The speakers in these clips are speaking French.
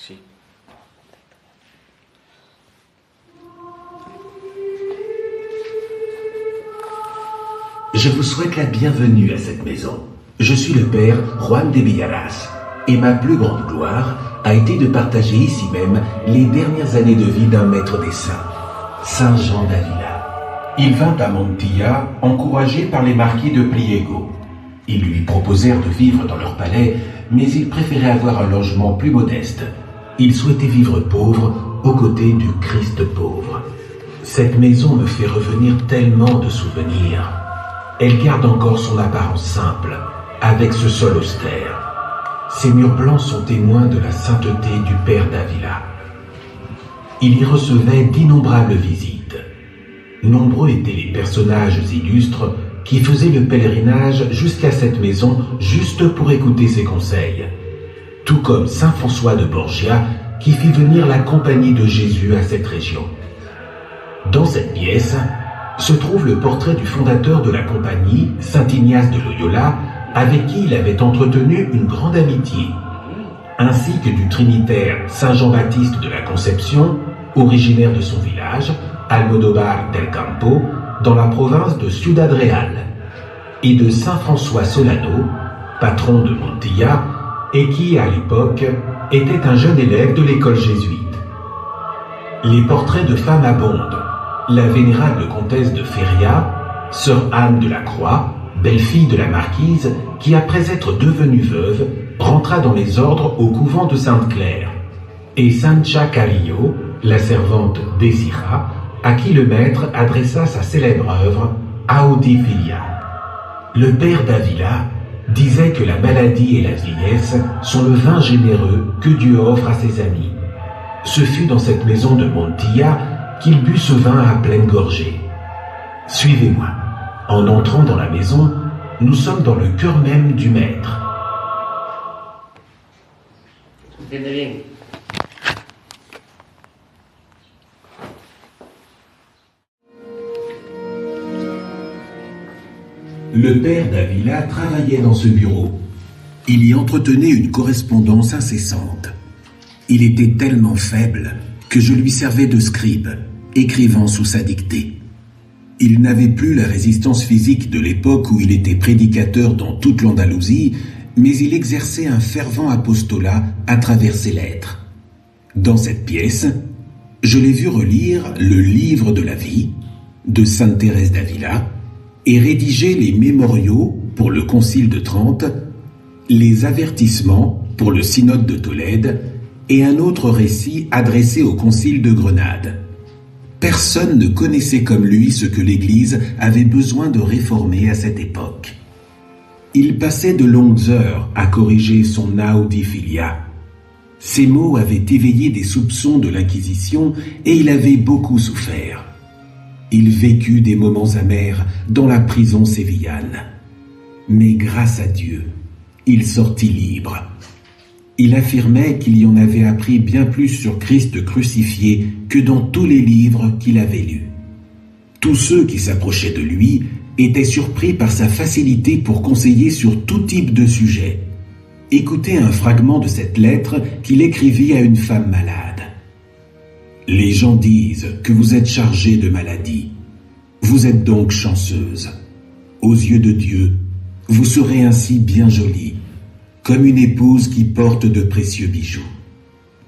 Sí. Je vous souhaite la bienvenue à cette maison. Je suis le père Juan de Villaras, et ma plus grande gloire a été de partager ici même les dernières années de vie d'un maître des saints, Saint Jean d'Avila. Il vint à Montilla, encouragé par les marquis de Pliego. Ils lui proposèrent de vivre dans leur palais, mais il préférait avoir un logement plus modeste. Il souhaitait vivre pauvre aux côtés du Christ pauvre. Cette maison me fait revenir tellement de souvenirs. Elle garde encore son apparence simple, avec ce sol austère. Ses murs blancs sont témoins de la sainteté du père d'Avila. Il y recevait d'innombrables visites. Nombreux étaient les personnages illustres qui faisaient le pèlerinage jusqu'à cette maison juste pour écouter ses conseils. Tout comme saint François de Borgia qui fit venir la compagnie de Jésus à cette région. Dans cette pièce se trouve le portrait du fondateur de la compagnie, saint Ignace de Loyola, avec qui il avait entretenu une grande amitié, ainsi que du trinitaire saint Jean-Baptiste de la Conception, originaire de son village, Almodóvar del Campo, dans la province de Ciudad Real, et de saint François Solano, patron de Montilla, et qui, à l'époque, était un jeune élève de l'école jésuite. Les portraits de femmes abondent. La vénérable comtesse de Feria, sœur Anne de la Croix, belle-fille de la marquise, qui après être devenue veuve, rentra dans les ordres au couvent de Sainte-Claire, et Sancha Carillo, la servante d'Esira, à qui le maître adressa sa célèbre œuvre Audifilia. Le père d'Avila disait que la maladie et la vieillesse sont le vin généreux que Dieu offre à ses amis. Ce fut dans cette maison de Montilla qu'il but ce vin à pleine gorgée. Suivez-moi. En entrant dans la maison, nous sommes dans le cœur même du maître. Le père d'Avila travaillait dans ce bureau. Il y entretenait une correspondance incessante. Il était tellement faible que je lui servais de scribe, écrivant sous sa dictée. Il n'avait plus la résistance physique de l'époque où il était prédicateur dans toute l'Andalousie, mais il exerçait un fervent apostolat à travers ses lettres. Dans cette pièce, je l'ai vu relire le livre de la vie de Sainte Thérèse d'Avila et rédiger les mémoriaux pour le Concile de Trente, les avertissements pour le Synode de Tolède et un autre récit adressé au Concile de Grenade. Personne ne connaissait comme lui ce que l'Église avait besoin de réformer à cette époque. Il passait de longues heures à corriger son Audifilia. Ces mots avaient éveillé des soupçons de l'Inquisition et il avait beaucoup souffert. Il vécut des moments amers dans la prison sévillane. Mais grâce à Dieu, il sortit libre. Il affirmait qu'il y en avait appris bien plus sur Christ crucifié que dans tous les livres qu'il avait lus. Tous ceux qui s'approchaient de lui étaient surpris par sa facilité pour conseiller sur tout type de sujet. Écoutez un fragment de cette lettre qu'il écrivit à une femme malade. « Les gens disent que vous êtes chargée de maladie. Vous êtes donc chanceuse. Aux yeux de Dieu, vous serez ainsi bien jolie, comme une épouse qui porte de précieux bijoux.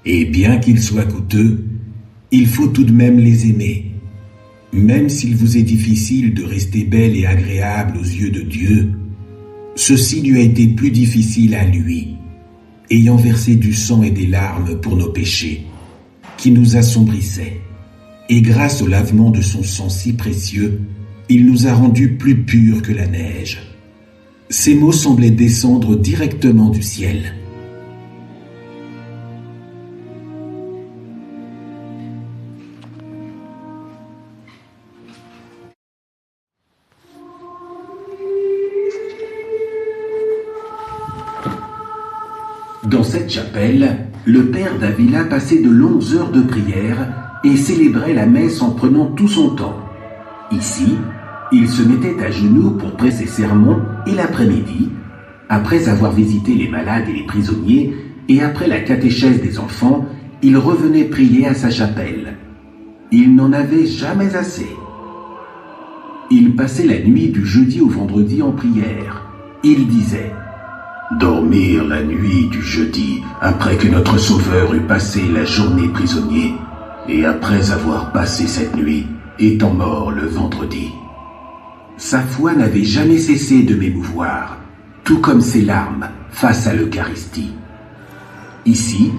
Et bien qu'ils soient coûteux, il faut tout de même les aimer. Même s'il vous est difficile de rester belle et agréable aux yeux de Dieu, ceci lui a été plus difficile à lui, ayant versé du sang et des larmes pour nos péchés, qui nous assombrissaient. Et grâce au lavement de son sang si précieux, il nous a rendus plus purs que la neige. » Ces mots semblaient descendre directement du ciel. Dans cette chapelle, le père d'Avila passait de longues heures de prière et célébrait la messe en prenant tout son temps. Ici, il se mettait à genoux pour prêcher ses sermons et l'après-midi, après avoir visité les malades et les prisonniers, et après la catéchèse des enfants, il revenait prier à sa chapelle. Il n'en avait jamais assez. Il passait la nuit du jeudi au vendredi en prière. Il disait: dormir la nuit du jeudi après que notre Sauveur eut passé la journée prisonnier, et après avoir passé cette nuit, étant mort le vendredi. Sa foi n'avait jamais cessé de m'émouvoir, tout comme ses larmes face à l'Eucharistie. Ici,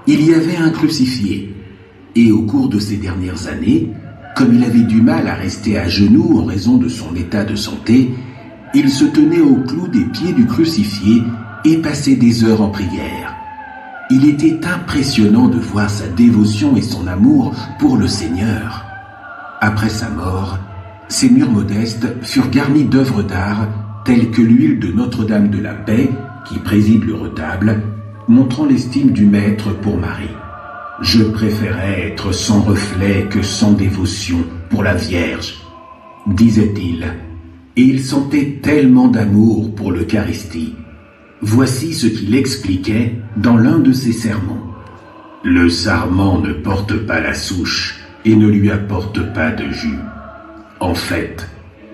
il y avait un crucifié, et au cours de ces dernières années, comme il avait du mal à rester à genoux en raison de son état de santé, il se tenait au clou des pieds du crucifié et passait des heures en prière. Il était impressionnant de voir sa dévotion et son amour pour le Seigneur. Après sa mort, ses murs modestes furent garnis d'œuvres d'art telles que l'huile de Notre-Dame de la Paix qui préside le retable, montrant l'estime du Maître pour Marie. Je préférais être sans reflet que sans dévotion pour la Vierge, disait-il, et il sentait tellement d'amour pour l'Eucharistie. Voici ce qu'il expliquait dans l'un de ses sermons. Le sarment ne porte pas la souche et ne lui apporte pas de jus. En fait,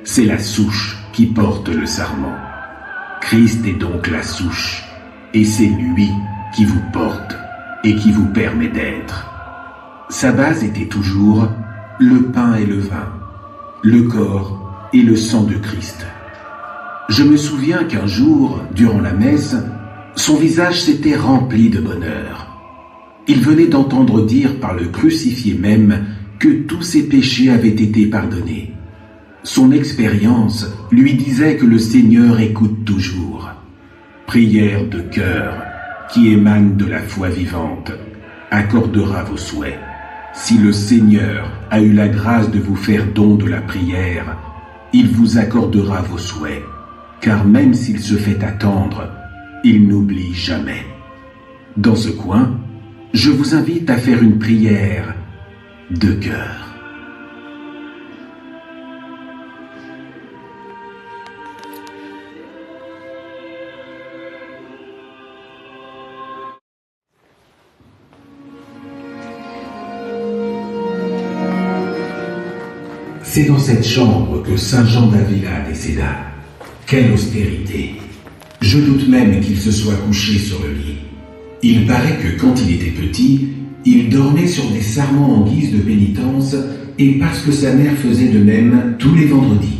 c'est la souche qui porte le sarment. Christ est donc la souche, et c'est lui qui vous porte et qui vous permet d'être. Sa base était toujours le pain et le vin, le corps et le sang de Christ. Je me souviens qu'un jour, durant la messe, son visage s'était rempli de bonheur. Il venait d'entendre dire par le crucifié même que tous ses péchés avaient été pardonnés. Son expérience lui disait que le Seigneur écoute toujours. Prière de cœur qui émane de la foi vivante accordera vos souhaits. Si le Seigneur a eu la grâce de vous faire don de la prière, il vous accordera vos souhaits, car même s'il se fait attendre, il n'oublie jamais. Dans ce coin, je vous invite à faire une prière de cœur. C'est dans cette chambre que Saint Jean d'Avila décéda. Quelle austérité! Je doute même qu'il se soit couché sur le lit. Il paraît que quand il était petit, il dormait sur des sarments en guise de pénitence et parce que sa mère faisait de même tous les vendredis.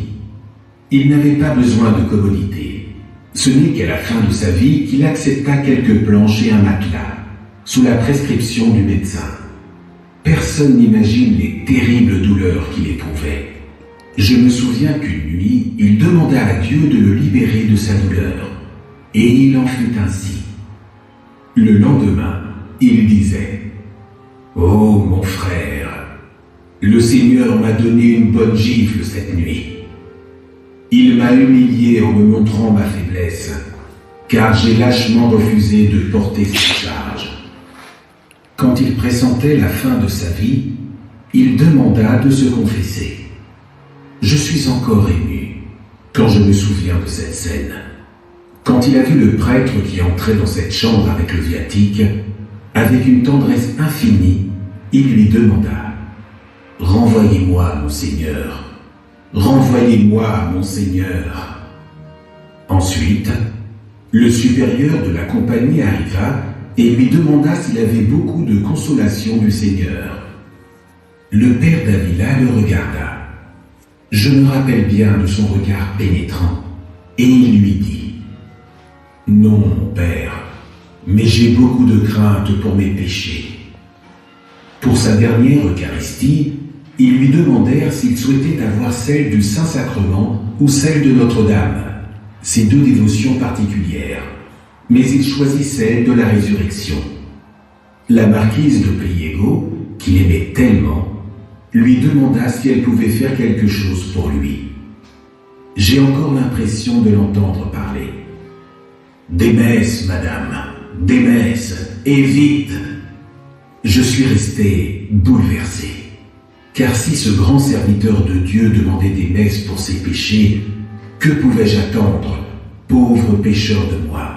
Il n'avait pas besoin de commodité. Ce n'est qu'à la fin de sa vie qu'il accepta quelques planches et un matelas, sous la prescription du médecin. Personne n'imagine les terribles douleurs qu'il éprouvait. Je me souviens qu'une nuit, il demanda à Dieu de le libérer de sa douleur, et il en fut ainsi. Le lendemain, il disait: « Oh mon frère, le Seigneur m'a donné une bonne gifle cette nuit. Il m'a humilié en me montrant ma faiblesse, car j'ai lâchement refusé de porter ses charges. » Quand il pressentait la fin de sa vie, il demanda de se confesser. Je suis encore ému quand je me souviens de cette scène. Quand il a vu le prêtre qui entrait dans cette chambre avec le viatique, avec une tendresse infinie, il lui demanda: « Renvoyez-moi, mon Seigneur, renvoyez-moi, mon Seigneur. » Ensuite, le supérieur de la compagnie arriva et lui demanda s'il avait beaucoup de consolation du Seigneur. Le père d'Avila le regarda. Je me rappelle bien de son regard pénétrant, et il lui dit: « Non, mon père, mais j'ai beaucoup de crainte pour mes péchés. » Pour sa dernière Eucharistie, ils lui demandèrent s'il souhaitait avoir celle du Saint-Sacrement ou celle de Notre-Dame, ces deux dévotions particulières. Mais il choisit celle de la résurrection. La marquise de Pliego, qui l'aimait tellement, lui demanda si elle pouvait faire quelque chose pour lui. J'ai encore l'impression de l'entendre parler. « Des messes, madame, des messes, et vite !» Je suis resté bouleversé, car si ce grand serviteur de Dieu demandait des messes pour ses péchés, que pouvais-je attendre, pauvre pécheur de moi?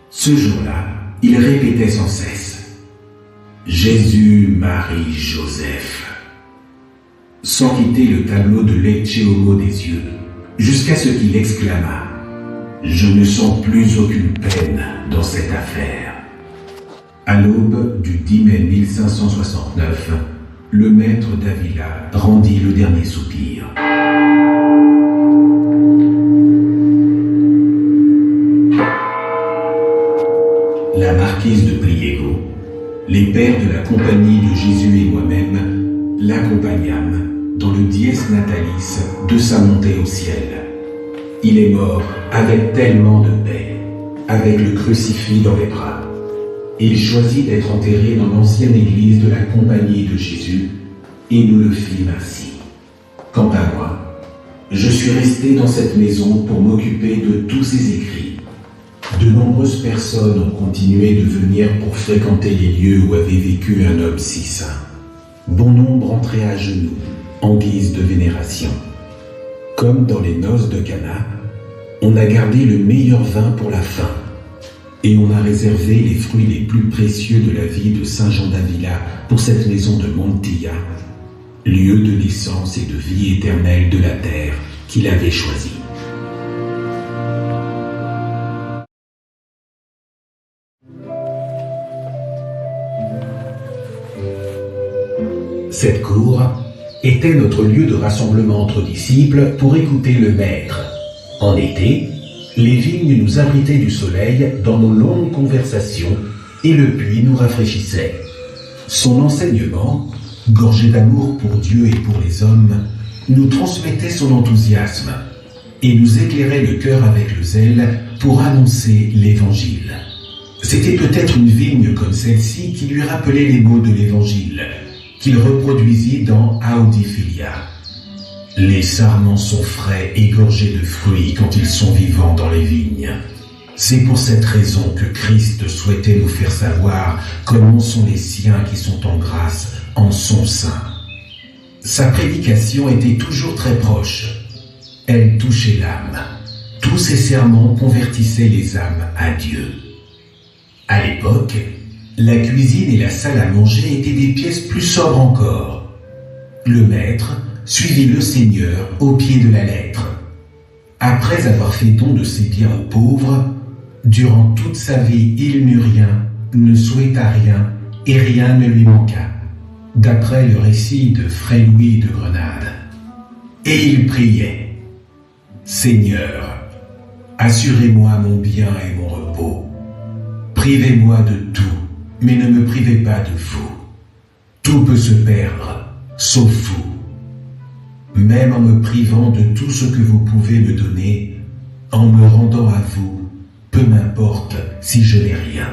Ce jour-là, Il répétait sans cesse « Jésus, Marie, Joseph », sans quitter le tableau de Lecce Homo des yeux, jusqu'à ce qu'il exclama « Je ne sens plus aucune peine dans cette affaire ». À l'aube du 10 mai 1569, le maître d'Avila rendit le dernier soupir. La marquise de Priego, les pères de la Compagnie de Jésus et moi-même l'accompagnâmes dans le dies natalis de sa montée au ciel. Il est mort avec tellement de paix, avec le crucifix dans les bras. Il choisit d'être enterré dans l'ancienne église de la Compagnie de Jésus, et nous le fîmes ainsi. Quant à moi, je suis resté dans cette maison pour m'occuper de tous ses écrits. De nombreuses personnes ont continué de venir pour fréquenter les lieux où avait vécu un homme si saint. Bon nombre entraient à genoux, en guise de vénération. Comme dans les noces de Cana, on a gardé le meilleur vin pour la fin, et on a réservé les fruits les plus précieux de la vie de Saint Jean d'Avila pour cette maison de Montilla, lieu de naissance et de vie éternelle de la terre qu'il avait choisie. Cette cour était notre lieu de rassemblement entre disciples pour écouter le Maître. En été, les vignes nous abritaient du soleil dans nos longues conversations et le puits nous rafraîchissait. Son enseignement, gorgé d'amour pour Dieu et pour les hommes, nous transmettait son enthousiasme et nous éclairait le cœur avec le zèle pour annoncer l'Évangile. C'était peut-être une vigne comme celle-ci qui lui rappelait les mots de l'Évangile, qu'il reproduisit dans Audifilia. Les sarments sont frais et gorgés de fruits quand ils sont vivants dans les vignes. C'est pour cette raison que Christ souhaitait nous faire savoir comment sont les siens qui sont en grâce en son sein. Sa prédication était toujours très proche. Elle touchait l'âme. Tous ses sermons convertissaient les âmes à Dieu. À l'époque, la cuisine et la salle à manger étaient des pièces plus sobres encore. Le maître suivit le Seigneur au pied de la lettre. Après avoir fait don de ses biens aux pauvres, durant toute sa vie, il n'eut rien, ne souhaita rien, et rien ne lui manqua, d'après le récit de Fray Louis de Grenade. Et il priait : « Seigneur, assurez-moi mon bien et mon repos. Privez-moi de tout, mais ne me privez pas de vous. Tout peut se perdre, sauf vous. Même en me privant de tout ce que vous pouvez me donner, en me rendant à vous, peu m'importe si je n'ai rien. »